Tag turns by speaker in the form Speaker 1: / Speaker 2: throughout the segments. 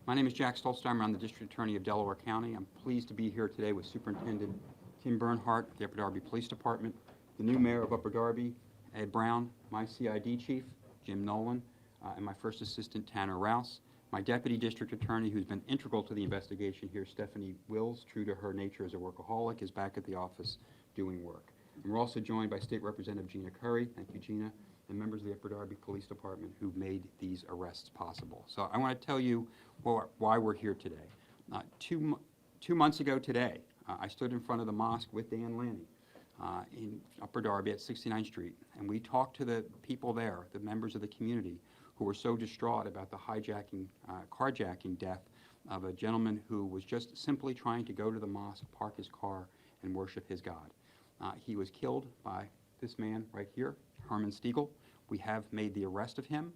Speaker 1: My name is Jack Stolzheimer. I'm the District Attorney of Delaware County. I'm pleased to be here today with Superintendent Tim Bernhardt of the Upper Darby Police Department, the new Mayor of Upper Darby, Ed Brown, my CID Chief, Jim Nolan, and my First Assistant, Tanner Rouse, my Deputy District Attorney, who's been integral to the investigation here, Stephanie Wills, true to her nature as a workaholic, is back at the office doing work. And we're also joined by State Representative Gina Curry, thank you, Gina, and members of the Upper Darby Police Department who've made these arrests possible. So I want to tell you why we're here today. Two months ago today, I stood in front of the mosque with Dan Lanning in Upper Darby at 69th Street, and we talked to the people there, the members of the community, who were so distraught about the hijacking, carjacking death of a gentleman who was just simply trying to go to the mosque, park his car, and worship his God. He was killed by this man right here, Herman Stiegel. We have made the arrest of him.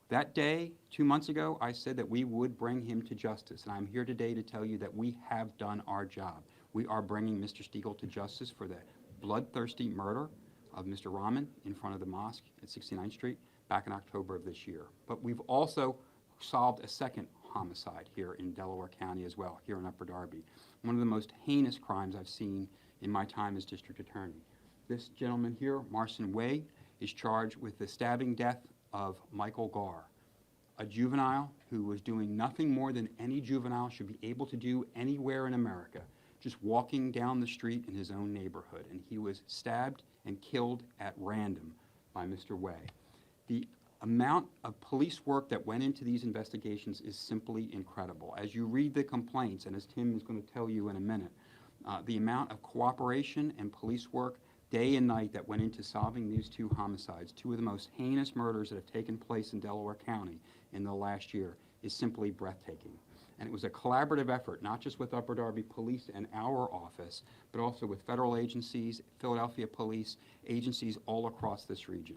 Speaker 1: That day, 2 months ago, I said that we would bring him to justice, and I'm here today to tell you that we have done our job. We are bringing Mr. Stiegel to justice for the bloodthirsty murder of Mr. Rahman in front of the mosque at 69th Street back in October of this year. But we've also solved a second homicide here in Delaware County as well, here in Upper Darby. One of the most heinous crimes I've seen in my time as district attorney. This gentleman here, Marcin Way, is charged with the stabbing death of Michael Garr, a juvenile who was doing nothing more than any juvenile should be able to do anywhere in America, just walking down the street in his own neighborhood. And he was stabbed and killed at random by Mr. Way. The amount of police work that went into these investigations is simply incredible. As you read the complaints, and as Tim is going to tell you in a minute, the amount of cooperation and police work day and night that went into solving these two homicides, two of the most heinous murders that have taken place in Delaware County in the last year, is simply breathtaking. And it was a collaborative effort, not just with Upper Darby Police and our office, but also with federal agencies, Philadelphia Police, agencies all across this region.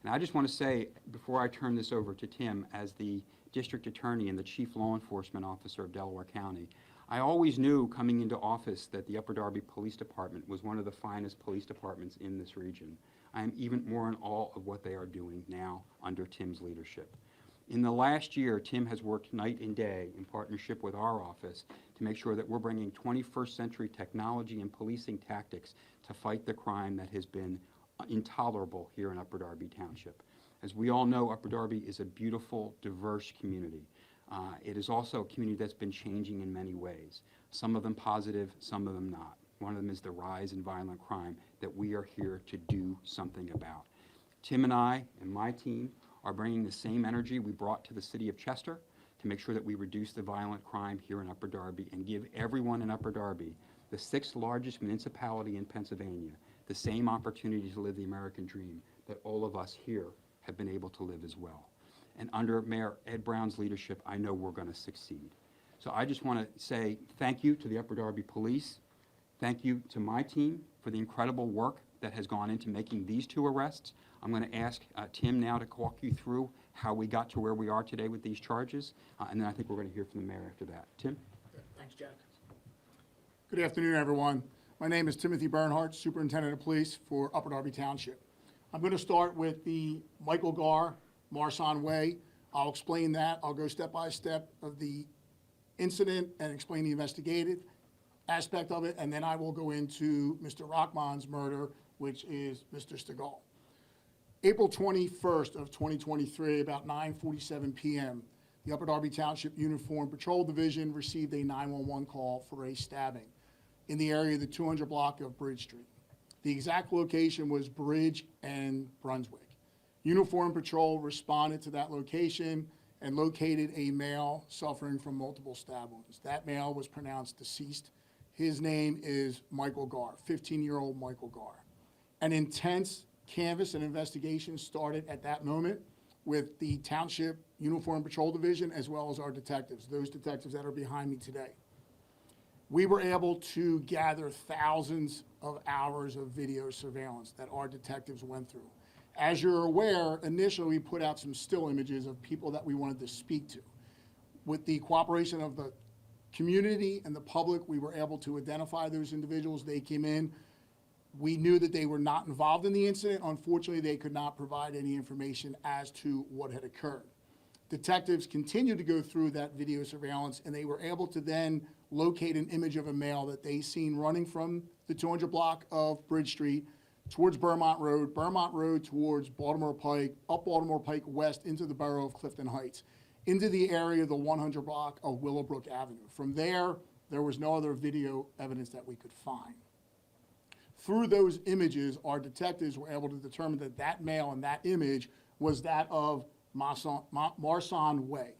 Speaker 1: And I just want to say, before I turn this over to Tim, as the District Attorney and the Chief Law Enforcement Officer of Delaware County, I always knew coming into office that the Upper Darby Police Department was one of the finest police departments in this region. I am even more in awe of what they are doing now under Tim's leadership. In the last year, Tim has worked night and day in partnership with our office to make sure that we're bringing 21st century technology and policing tactics to fight the crime that has been intolerable here in Upper Darby Township. As we all know, Upper Darby is a beautiful, diverse community. It is also a community that's been changing in many ways, some of them positive, some of them not. One of them is the rise in violent crime that we are here to do something about. Tim and I and my team are bringing the same energy we brought to the city of Chester to make sure that we reduce the violent crime here in Upper Darby and give everyone in Upper Darby, the 6th largest municipality in Pennsylvania, the same opportunity to live the American dream that all of us here have been able to live as well. And under Mayor Ed Brown's leadership, I know we're going to succeed. So I just want to say thank you to the Upper Darby Police. Thank you to my team for the incredible work that has gone into making these two arrests. I'm going to ask Tim now to walk you through how we got to where we are today with these charges, and then I think we're going to hear from the mayor after that. Tim?
Speaker 2: Thanks, Jack.
Speaker 3: Good afternoon, everyone. My name is Timothy Bernhardt, Superintendent of Police for Upper Darby Township. I'm going to start with the Michael Garr, Marcin Way. I'll explain that. I'll go step by step of the incident and explain the investigative aspect of it, and then I will go into Mr. Rahman's murder, which is Mr. Stiegel. April 21st of 2023, about 9:47 p.m., the Upper Darby Township Uniform Patrol Division received a 911 call for a stabbing in the area of the 200 block of Bridge Street. The exact location was Bridge and Brunswick. Uniform Patrol responded to that location and located a male suffering from multiple stab wounds. That male was pronounced deceased. His name is Michael Garr, 15-year-old Michael Garr. An intense canvass and investigation started at that moment with the Township Uniform Patrol Division as well as our detectives, those detectives that are behind me today. We were able to gather thousands of hours of video surveillance that our detectives went through. As you're aware, initially we put out some still images of people that we wanted to speak to. With the cooperation of the community and the public, we were able to identify those individuals. They came in. We knew that they were not involved in the incident. Unfortunately, they could not provide any information as to what had occurred. Detectives continued to go through that video surveillance, and they were able to then locate an image of a male that they seen running from the 200 block of Bridge Street towards Burmont Road towards Baltimore Pike, up Baltimore Pike west into the borough of Clifton Heights, into the area of the 100 block of Willowbrook Avenue. From there was no other video evidence that we could find. Through those images, our detectives were able to determine that that male in that image was that of Marsan Way.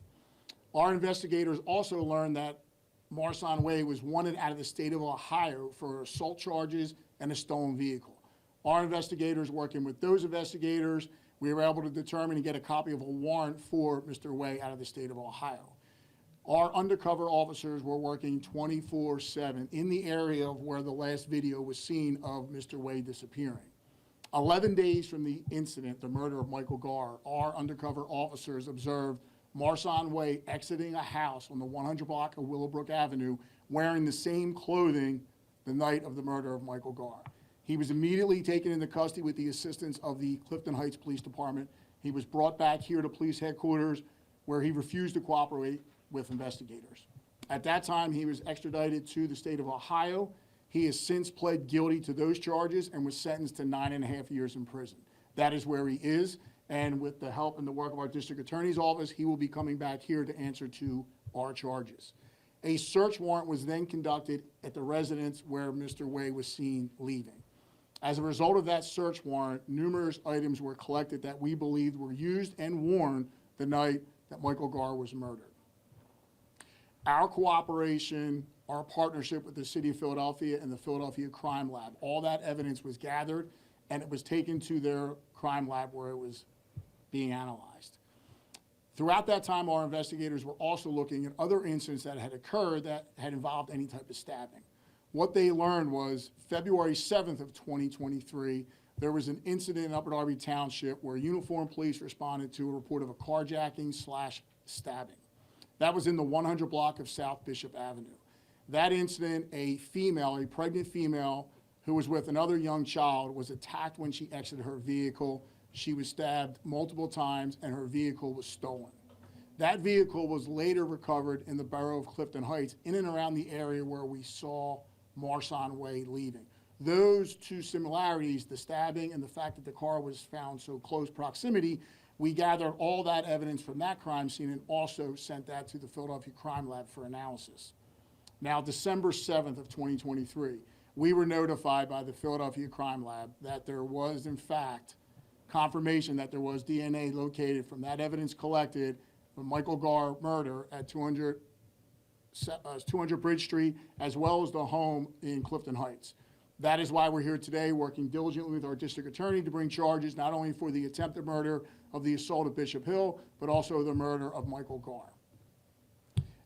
Speaker 3: Our investigators also learned that Marsan Way was wanted out of the state of Ohio for assault charges and a stolen vehicle. Our investigators, working with those investigators, we were able to determine and get a copy of a warrant for Mr. Way out of the state of Ohio. Our undercover officers were working 24/7 in the area of where the last video was seen of Mr. Way disappearing. 11 days from the incident, the murder of Michael Garr, our undercover officers observed Marsan Way exiting a house on the 100 block of Willowbrook Avenue wearing the same clothing the night of the murder of Michael Garr. He was immediately taken into custody with the assistance of the Clifton Heights Police Department. He was brought back here to police headquarters where he refused to cooperate with investigators. At that time, he was extradited to the state of Ohio. He has since pled guilty to those charges and was sentenced to 9.5 years in prison. That is where he is, and with the help and the work of our district attorney's office, he will be coming back here to answer to our charges. A search warrant was then conducted at the residence where Mr. Way was seen leaving. As a result of that search warrant, numerous items were collected that we believed were used and worn the night that Michael Garr was murdered. Our cooperation, our partnership with the City of Philadelphia and the Philadelphia Crime Lab, all that evidence was gathered and it was taken to their crime lab where it was being analyzed. Throughout that time, our investigators were also looking at other incidents that had occurred that had involved any type of stabbing. What they learned was February 7th of 2023, there was an incident in Upper Darby Township where uniformed police responded to a report of a carjacking/stabbing. That was in the 100 block of South Bishop Avenue. That incident, a pregnant female who was with another young child, was attacked when she exited her vehicle. She was stabbed multiple times and her vehicle was stolen. That vehicle was later recovered in the borough of Clifton Heights, in and around the area where we saw Marsan Way leaving. Those two similarities, the stabbing and the fact that the car was found so close proximity, we gathered all that evidence from that crime scene and also sent that to the Philadelphia Crime Lab for analysis. Now, December 7th of 2023, we were notified by the Philadelphia Crime Lab that there was, in fact, confirmation that there was DNA located from that evidence collected from Michael Garr murder at 200 Bridge Street, as well as the home in Clifton Heights. That is why we're here today, working diligently with our district attorney to bring charges not only for the attempted murder of the assault at Bishop Hill, but also the murder of Michael Garr.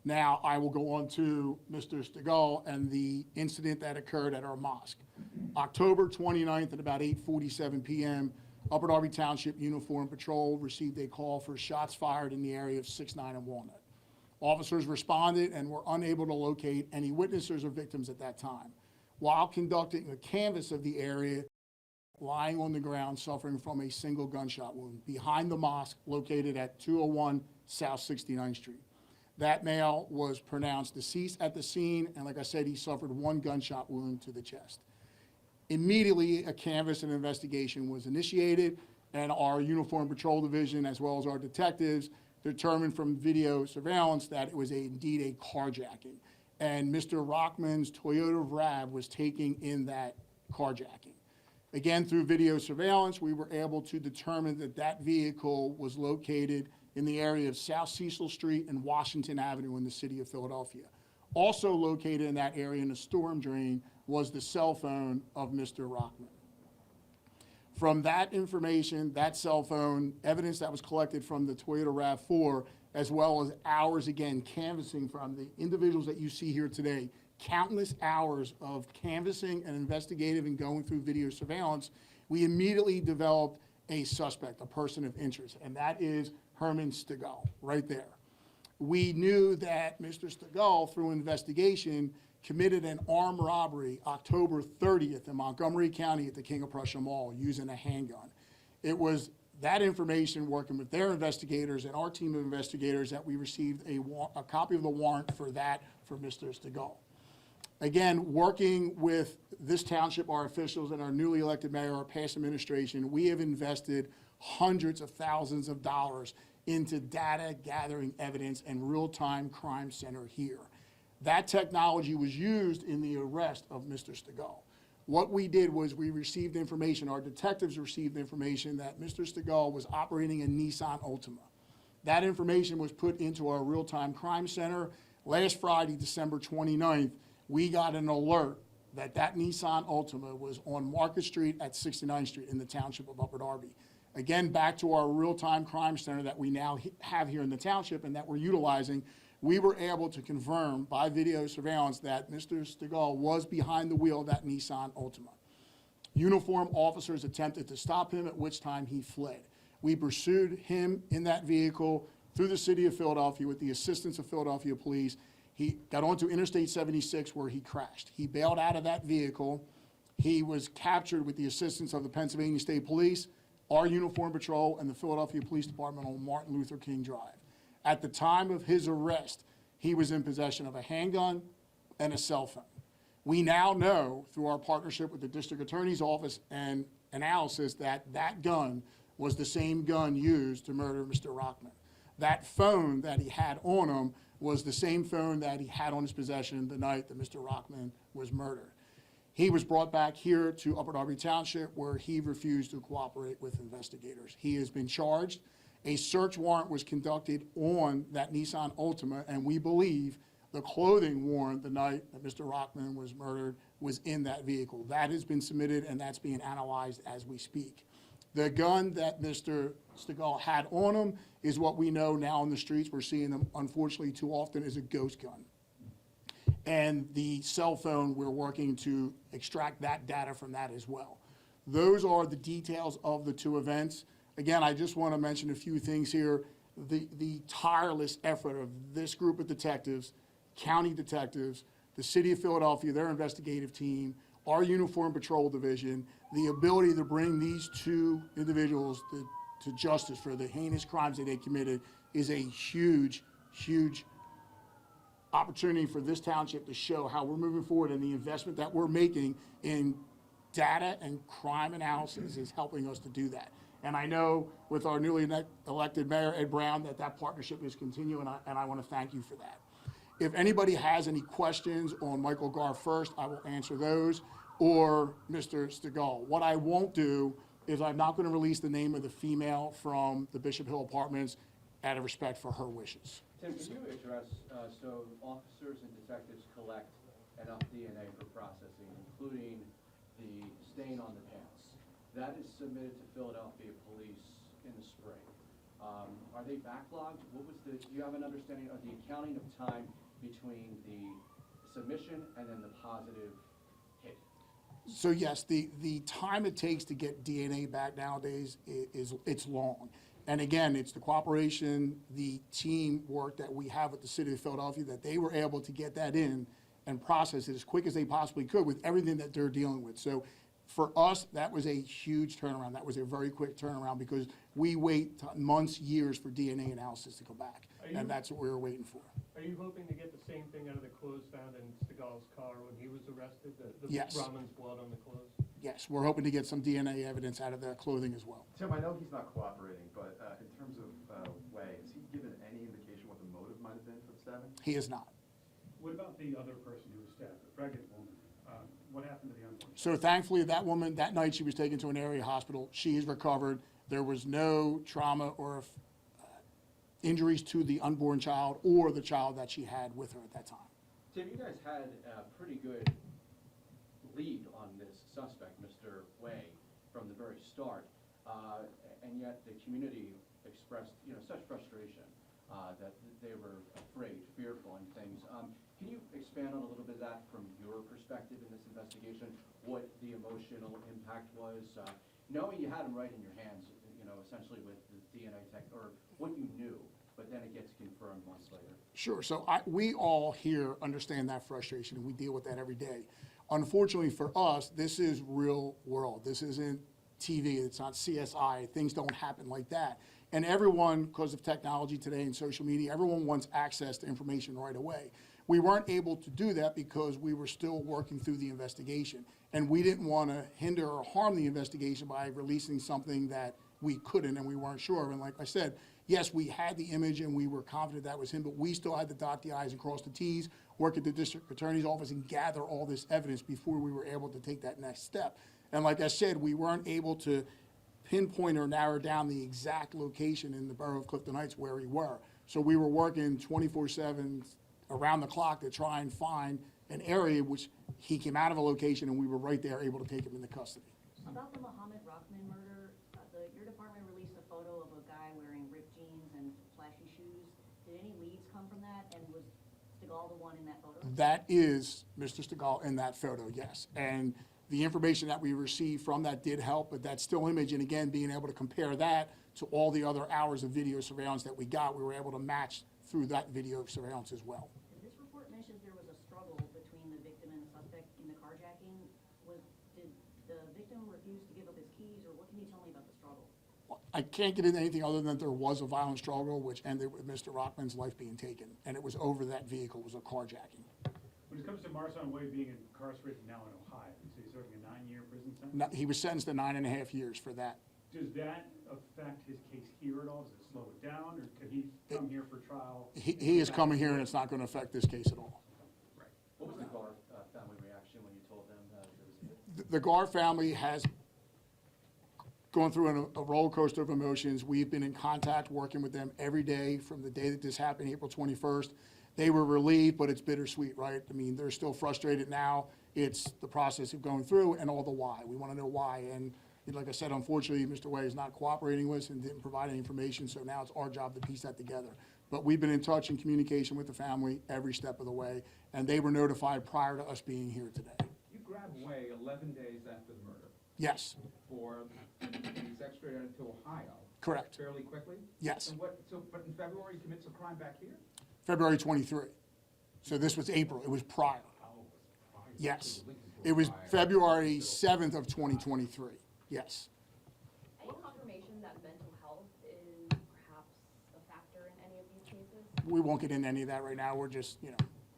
Speaker 3: Now, I will go on to Mr. Stegall and the incident that occurred at our mosque. October 29th at about 8:47 p.m., Upper Darby Township Uniform Patrol received a call for shots fired in the area of 6-9 and Walnut. Officers responded and were unable to locate any witnesses or victims at that time. While conducting a canvass of the area, lying on the ground suffering from a single gunshot wound behind the mosque located at 201 South 69th Street. That male was pronounced deceased at the scene, and like I said, he suffered one gunshot wound to the chest. Immediately, a canvass and investigation was initiated, and our Uniform Patrol Division, as well as our detectives, determined from video surveillance that it was indeed a carjacking. And Mr. Rockman's Toyota RAV was taken in that carjacking. Again, through video surveillance, we were able to determine that that vehicle was located in the area of South Cecil Street and Washington Avenue in the city of Philadelphia. Also located in that area in a storm drain was the cell phone of Mr. Rockman. From that information, that cell phone, evidence that was collected from the Toyota RAV4, as well as hours, again, canvassing from the individuals that you see here today, countless hours of canvassing and investigative and going through video surveillance, we immediately developed a suspect, a person of interest, and that is Herman Stegall, right there. We knew that Mr. Stegall, through investigation, committed an armed robbery October 30th in Montgomery County at the King of Prussia Mall using a handgun. It was that information, working with their investigators and our team of investigators, that we received a copy of the warrant for that for Mr. Stegall. Again, working with this township, our officials, and our newly elected mayor, our past administration, we have invested hundreds of thousands of dollars into data gathering evidence and real-time crime center here. That technology was used in the arrest of Mr. Stegall. What we did was we received information, our detectives received information that Mr. Stegall was operating a Nissan Altima. That information was put into our real-time crime center. Last Friday, December 29th, we got an alert that that Nissan Altima was on Market Street at 69th Street in the township of Upper Darby. Again, back to our real-time crime center that we now have here in the township and that we're utilizing, we were able to confirm by video surveillance that Mr. Stegall was behind the wheel of that Nissan Altima. Uniformed officers attempted to stop him, at which time he fled. We pursued him in that vehicle through the city of Philadelphia with the assistance of Philadelphia police. He got onto Interstate 76 where he crashed. He bailed out of that vehicle. He was captured with the assistance of the Pennsylvania State Police, our uniformed patrol, and the Philadelphia Police Department on Martin Luther King Drive. At the time of his arrest, he was in possession of a handgun and a cell phone. We now know through our partnership with the district attorney's office and analysis that that gun was the same gun used to murder Mr. Rockman. That phone that he had on him was the same phone that he had on his possession the night that Mr. Rockman was murdered. He was brought back here to Upper Darby Township where he refused to cooperate with investigators. He has been charged. A search warrant was conducted on that Nissan Altima, and we believe the clothing worn the night that Mr. Rockman was murdered was in that vehicle. That has been submitted, and that's being analyzed as we speak. The gun that Mr. Stegall had on him is what we know now in the streets. We're seeing them, unfortunately, too often, is a ghost gun. And the cell phone, we're working to extract that data from that as well. Those are the details of the two events. Again, I just want to mention a few things here. The tireless effort of this group of detectives, county detectives, the city of Philadelphia, their investigative team, our uniform patrol division, the ability to bring these two individuals to justice for the heinous crimes that they committed is a huge, huge opportunity for this township to show how we're moving forward, and the investment that we're making in data and crime analysis is helping us to do that. And I know with our newly elected mayor, Ed Brown, that partnership is continuing, and I want to thank you for that. If anybody has any questions on Michael Garr first, I will answer those, or Mr. Stegall. What I won't do is I'm not going to release the name of the female from the Bishop Hill Apartments out of respect for her wishes.
Speaker 2: Tim, can you address, so officers and detectives collect enough DNA for processing, including the stain on the pants. That is submitted to Philadelphia Police in the spring. Are they backlogged? Do you have an understanding of the accounting of time between the submission and then the positive hit?
Speaker 3: So yes, the time it takes to get DNA back nowadays it's long. And again, it's the cooperation, the teamwork that we have with the city of Philadelphia, that they were able to get that in and process it as quick as they possibly could with everything that they're dealing with. So for us, that was a huge turnaround. That was a very quick turnaround because we wait months, years for DNA analysis to come back. And that's what we were waiting for.
Speaker 4: Are you hoping to get the same thing out of the clothes found in Stegall's car when he was arrested? The
Speaker 3: Yes.
Speaker 4: Rahman's blood on the clothes?
Speaker 3: Yes, we're hoping to get some DNA evidence out of the clothing as well.
Speaker 5: Tim, I know he's not cooperating, but in terms of Way, has he given any indication what the motive might have been for the stabbing?
Speaker 3: He is not.
Speaker 6: What about the other person who was stabbed, the pregnant woman? What happened to the unfortunate?
Speaker 3: So thankfully, that woman, that night she was taken to an area hospital. She is recovered. There was no trauma or injuries to the unborn child or the child that she had with her at that time.
Speaker 2: Tim, you guys had a pretty good lead on this suspect, Mr. Way, from the very start, and yet the community expressed, such frustration that they were afraid, fearful, and things. Can you expand on a little bit of that from your perspective in this investigation? What the emotional impact was, knowing you had him right in your hands, essentially with the DNA tech, or what you knew, but then it gets confirmed months later.
Speaker 3: Sure. So we all here understand that frustration, and we deal with that every day. Unfortunately for us, this is real world. This isn't TV, it's not CSI, things don't happen like that. And everyone, because of technology today and social media, everyone wants access to information right away. We weren't able to do that because we were still working through the investigation. And we didn't want to hinder or harm the investigation by releasing something that we couldn't and we weren't sure of. And like I said, yes, we had the image and we were confident that was him, but we still had to dot the I's and cross the T's, work at the district attorney's office and gather all this evidence before we were able to take that next step. And like I said, we weren't able to pinpoint or narrow down the exact location in the borough of Clifton Heights where we were. So we were working 24/7 around the clock to try and find an area which he came out of a location and we were right there able to take him into custody.
Speaker 7: About the Mohammed Rockman murder, your department released a photo of a guy wearing ripped jeans and flashy shoes. Did any leads come from that, and was Stegall the one in that photo?
Speaker 3: That is Mr. Stegall in that photo, yes. And the information that we received from that did help, but that still image, and again, being able to compare that to all the other hours of video surveillance that we got, we were able to match through that video surveillance as well.
Speaker 7: This report mentions there was a struggle between the victim and the suspect in the carjacking. Did the victim refuse to give up his keys, or what can you tell me about the struggle?
Speaker 3: I can't get into anything other than there was a violent struggle which ended with Mr. Rockman's life being taken, and it was over that vehicle, it was a carjacking.
Speaker 6: When it comes to Marson Way being incarcerated now in Ohio, so he's serving a 9-year prison sentence?
Speaker 3: No, he was sentenced to 9.5 years for that.
Speaker 6: Does that affect his case here at all? Does it slow it down, or could he come here for trial?
Speaker 3: He is coming here and it's not going to affect this case at all.
Speaker 2: What was the Gar family reaction when you told them there was
Speaker 3: The Gar family has gone through a roller coaster of emotions. We've been in contact, working with them every day from the day that this happened, April 21st. They were relieved, but it's bittersweet, right? I mean, they're still frustrated now. It's the process of going through and all the why. We want to know why. And like I said, unfortunately, Mr. Way is not cooperating with us and didn't provide any information, so now it's our job to piece that together. But we've been in touch and communication with the family every step of the way, and they were notified prior to us being here today.
Speaker 8: You grabbed Way 11 days after the murder.
Speaker 3: Yes,
Speaker 8: He's extradited to Ohio.
Speaker 3: correct.
Speaker 8: Fairly quickly?
Speaker 3: Yes,
Speaker 8: But in February, he commits a crime back here?
Speaker 3: February 23. So this was April, it was prior. Yes, it was February 7th of 2023, yes.
Speaker 9: Any confirmation that mental health is perhaps a factor in any of these cases?
Speaker 3: We won't get into any of that right now, we're just,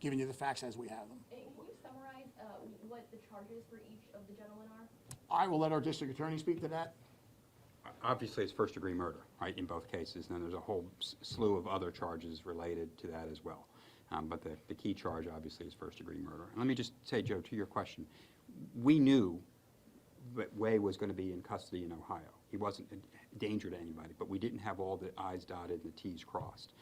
Speaker 3: giving you the facts as we have them.
Speaker 9: And can you summarize what the charges for each of the gentlemen are?
Speaker 3: I will let our district attorney speak to that.
Speaker 1: Obviously, it's first-degree murder, right, in both cases, and then there's a whole slew of other charges related to that as well. But the key charge, obviously, is first-degree murder. And let me just say, Joe, to your question, we knew that Way was going to be in custody in Ohio. He wasn't a danger to anybody, but we didn't have all the I's dotted and the T's crossed.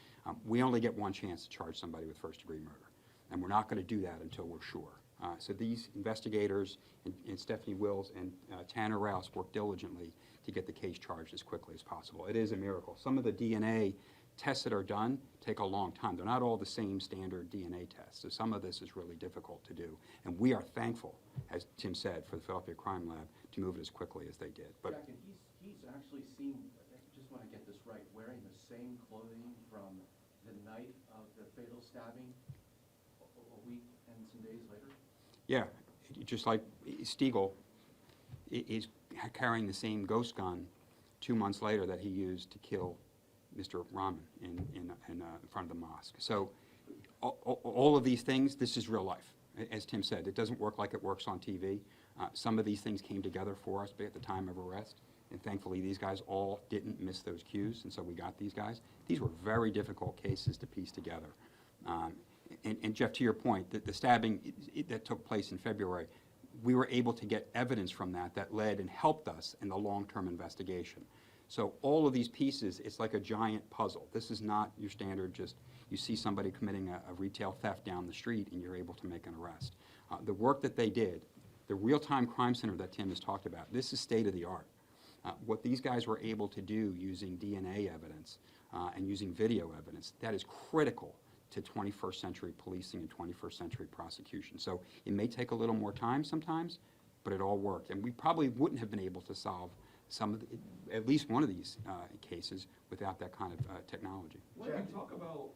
Speaker 1: We only get one chance to charge somebody with first-degree murder, and we're not going to do that until we're sure. So these investigators and Stephanie Wills and Tanner Rouse worked diligently to get the case charged as quickly as possible. It is a miracle. Some of the DNA tests that are done take a long time. They're not all the same standard DNA tests, so some of this is really difficult to do. And we are thankful, as Tim said, for the Philadelphia Crime Lab to move it as quickly as they did. But
Speaker 2: Jack, and he's actually seen, I just want to get this right, wearing the same clothing from the night of the fatal stabbing a week and some days later?
Speaker 1: yeah, just like Stiegel is carrying the same ghost gun 2 months later that he used to kill Mr. Rahman in front of the mosque. So all of these things, this is real life. As Tim said, it doesn't work like it works on TV. Some of these things came together for us at the time of arrest, and thankfully these guys all didn't miss those cues, and so we got these guys. These were very difficult cases to piece together. And Jeff, to your point, the stabbing that took place in February, we were able to get evidence from that led and helped us in the long-term investigation. So all of these pieces, it's like a giant puzzle. This is not your standard just you see somebody committing a retail theft down the street and you're able to make an arrest. The work that they did, the real-time crime center that Tim has talked about, this is state-of-the-art. What these guys were able to do using DNA evidence and using video evidence, that is critical to 21st century policing and 21st century prosecution. So it may take a little more time sometimes, but it all worked. And we probably wouldn't have been able to solve at least one of these cases without that kind of technology.
Speaker 8: When you talk about,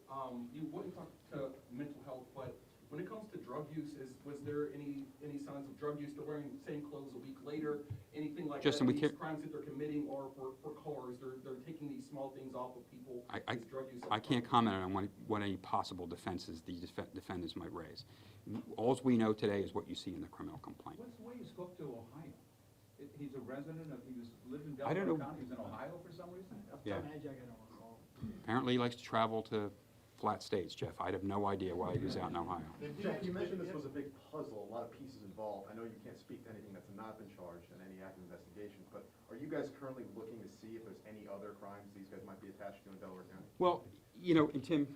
Speaker 8: you wouldn't talk to mental health, but when it comes to drug use, was there any signs evidence of drug use, they're wearing the same clothes a week later, anything like
Speaker 1: Justin,
Speaker 8: that.
Speaker 1: we
Speaker 8: These
Speaker 1: can't-
Speaker 8: crimes that they're committing are for cars, they're taking these small things off of people,
Speaker 1: I
Speaker 8: this drug use.
Speaker 1: I can't comment on what any possible defenses the defendants might raise. Alls we know today is what you see in the criminal complaint.
Speaker 8: What's the way he's hooked to Ohio? He's a resident of, he lived in
Speaker 1: I don't
Speaker 8: Delaware
Speaker 1: know.
Speaker 8: County, he was in Ohio for some reason?
Speaker 1: Yeah. Apparently he likes to travel to flat states, Jeff. I have no idea why he was out in Ohio.
Speaker 5: Jeff, you mentioned this was a big puzzle, a lot of pieces involved. I know you can't speak to anything that's not been charged in any active investigation, but are you guys currently looking to see if there's any other crimes these guys might be attached to in Delaware County?
Speaker 1: Well, you know, and Tim,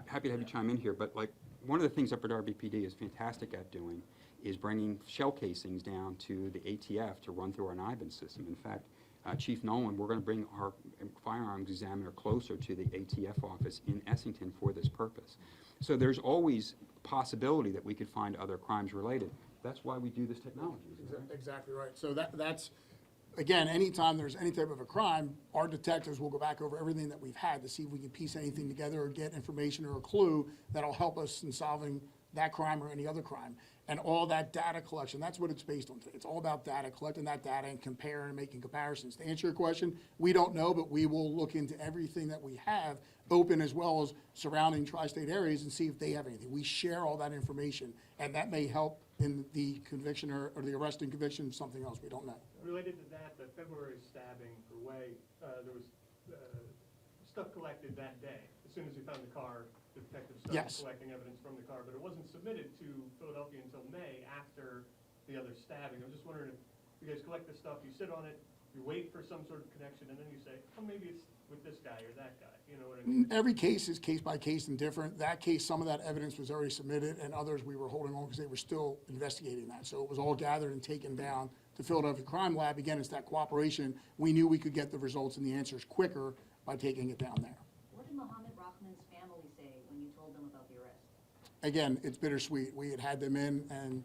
Speaker 1: happy to have you chime in here, but like, one of the things Upper Darby PD is fantastic at doing is bringing shell casings down to the ATF to run through our NIBIN system. In fact, Chief Nolan, we're going to bring our firearms examiner closer to the ATF office in Essington for this purpose. So there's always possibility that we could find other crimes related. That's why we do this technology. isn't it?
Speaker 3: Exactly right. So that's, again, anytime there's any type of a crime, our detectives will go back over everything that we've had to see if we can piece anything together or get information or a clue that'll help us in solving that crime or any other crime. And all that data collection, that's what it's based on today. It's all about data, collecting that data and comparing and making comparisons. To answer your question, we don't know, but we will look into everything that we have open as well as surrounding tri-state areas and see if they have anything. We share all that information, and that may help in the conviction or the arrest and conviction of something else. We don't know.
Speaker 4: Related to that, the February stabbing for Way, there was stuff collected that day. As soon as we found the car, the detective started
Speaker 3: Yes.
Speaker 4: collecting evidence from the car, but it wasn't submitted to Philadelphia until May after the other stabbing. I'm just wondering if you guys collect this stuff, you sit on it, you wait for some sort of connection, and then you say, oh, maybe it's with this guy or that guy, you know what I mean?
Speaker 3: Every case is case by case and different. That case, some of that evidence was already submitted, and others we were holding on because they were still investigating that. So it was all gathered and taken down to Philadelphia Crime Lab. Again, it's that cooperation. We knew we could get the results and the answers quicker by taking it down there.
Speaker 7: What did Mohammed Rahman's family say when you told them about the arrest?
Speaker 3: Again, it's bittersweet. We had them in and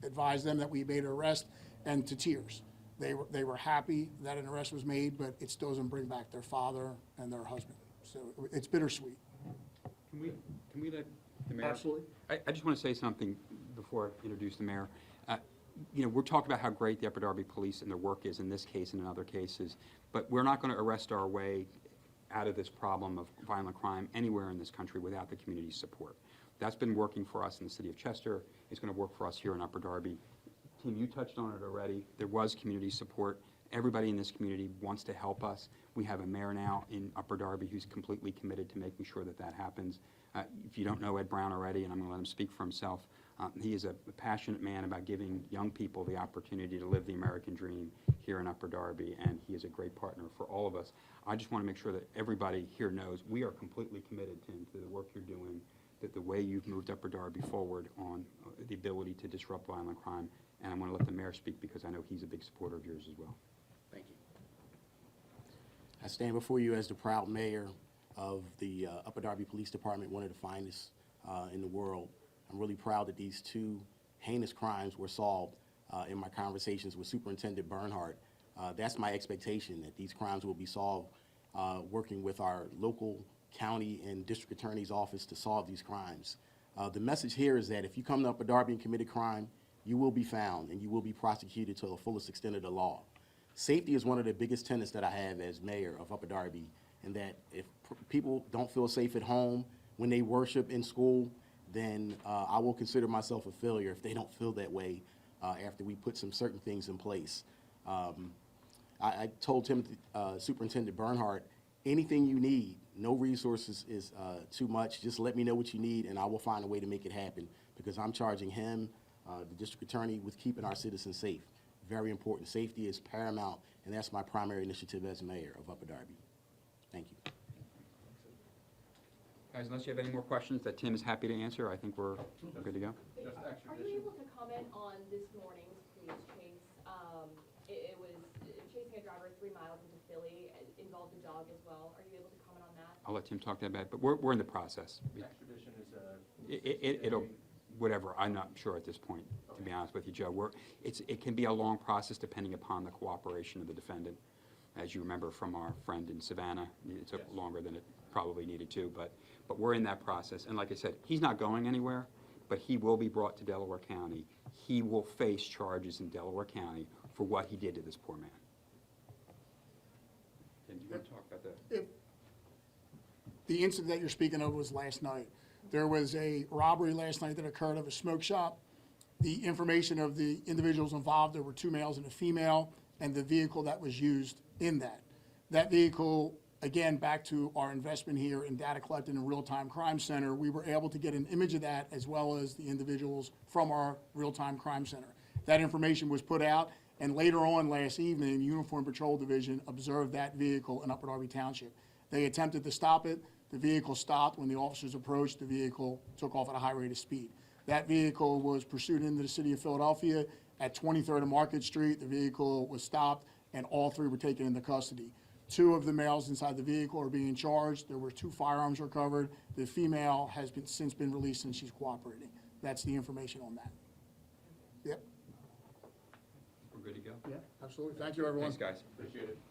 Speaker 3: advised them that we made an arrest, and to tears. They were happy that an arrest was made, but it still doesn't bring back their father and their husband. So it's bittersweet.
Speaker 1: Can we let the mayor?
Speaker 3: Absolutely.
Speaker 1: I just want to say something before I introduce the mayor. You know, we're talking about how great the Upper Darby Police and their work is in this case and in other cases, but we're not going to arrest our way out of this problem of violent crime anywhere in this country without the community's support. That's been working for us in the city of Chester. It's going to work for us here in Upper Darby. Tim, you touched on it already. There was community support. Everybody in this community wants to help us. We have a mayor now in Upper Darby who's completely committed to making sure that that happens. If you don't know Ed Brown already, and I'm going to let him speak for himself, he is a passionate man about giving young people the opportunity to live the American dream here in Upper Darby, and he is a great partner for all of us. I just want to make sure that everybody here knows we are completely committed, Tim, to the work you're doing, that the way you've moved Upper Darby forward on the ability to disrupt violent crime. And I'm going to let the mayor speak because I know he's a big supporter of yours as well.
Speaker 10: Thank you. I stand before you as the proud mayor of the Upper Darby Police Department, one of the finest in the world. I'm really proud that these two heinous crimes were solved in my conversations with Superintendent Bernhardt. That's my expectation, that these crimes will be solved working with our local county and district attorney's office to solve these crimes. The message here is that if you come to Upper Darby and commit a crime, you will be found and you will be prosecuted to the fullest extent of the law. Safety is one of the biggest tenets that I have as mayor of Upper Darby, and that if people don't feel safe at home, when they worship in school, then I will consider myself a failure if they don't feel that way after we put some certain things in place. I told Superintendent Bernhardt, anything you need, no resources is too much, just let me know what you need and I will find a way to make it happen, because I'm charging him, the district attorney, with keeping our citizens safe. Very important. Safety is paramount, and that's my primary initiative as mayor of Upper Darby. Thank you.
Speaker 1: Guys, unless you have any more questions that Tim is happy to answer, I think we're good to go.
Speaker 2: Just
Speaker 9: Are
Speaker 2: extradition.
Speaker 9: you able to comment on this morning's police chase? It was chasing a driver 3 miles into Philly, involved a dog as well. Are you able to comment on that?
Speaker 1: I'll let Tim talk to that about it, but we're in the process.
Speaker 2: Extradition is a.
Speaker 1: It'll, whatever, I'm not sure at this point, to be honest with you, Joe. It can be a long process depending upon the cooperation of the defendant. As you remember from our friend in Savannah, it took longer than it probably needed to, but we're in that process. And like I said, he's not going anywhere, but he will be brought to Delaware County. He will face charges in Delaware County for what he did to this poor man. And do you want to talk about that?
Speaker 3: The incident that you're speaking of was last night. There was a robbery last night that occurred of a smoke shop. The information of the individuals involved, there were 2 males and a female, and the vehicle that was used in that. That vehicle, again, back to our investment here in data collected in real-time crime center, we were able to get an image of that as well as the individuals from our real-time crime center. That information was put out, and later on last evening, Uniform Patrol Division observed that vehicle in Upper Darby Township. They attempted to stop it. The vehicle stopped. When the officers approached, the vehicle took off at a high rate of speed. That vehicle was pursued into the city of Philadelphia at 23rd and Market Street. The vehicle was stopped, and all 3 were taken into custody. 2 of the males inside the vehicle are being charged. There were 2 firearms recovered. The female has since been released and she's cooperating. That's the information on that. Yep.
Speaker 1: We're good to go?
Speaker 3: Yeah, absolutely. Thank you, everyone.
Speaker 1: Thanks, guys.
Speaker 2: Appreciate it.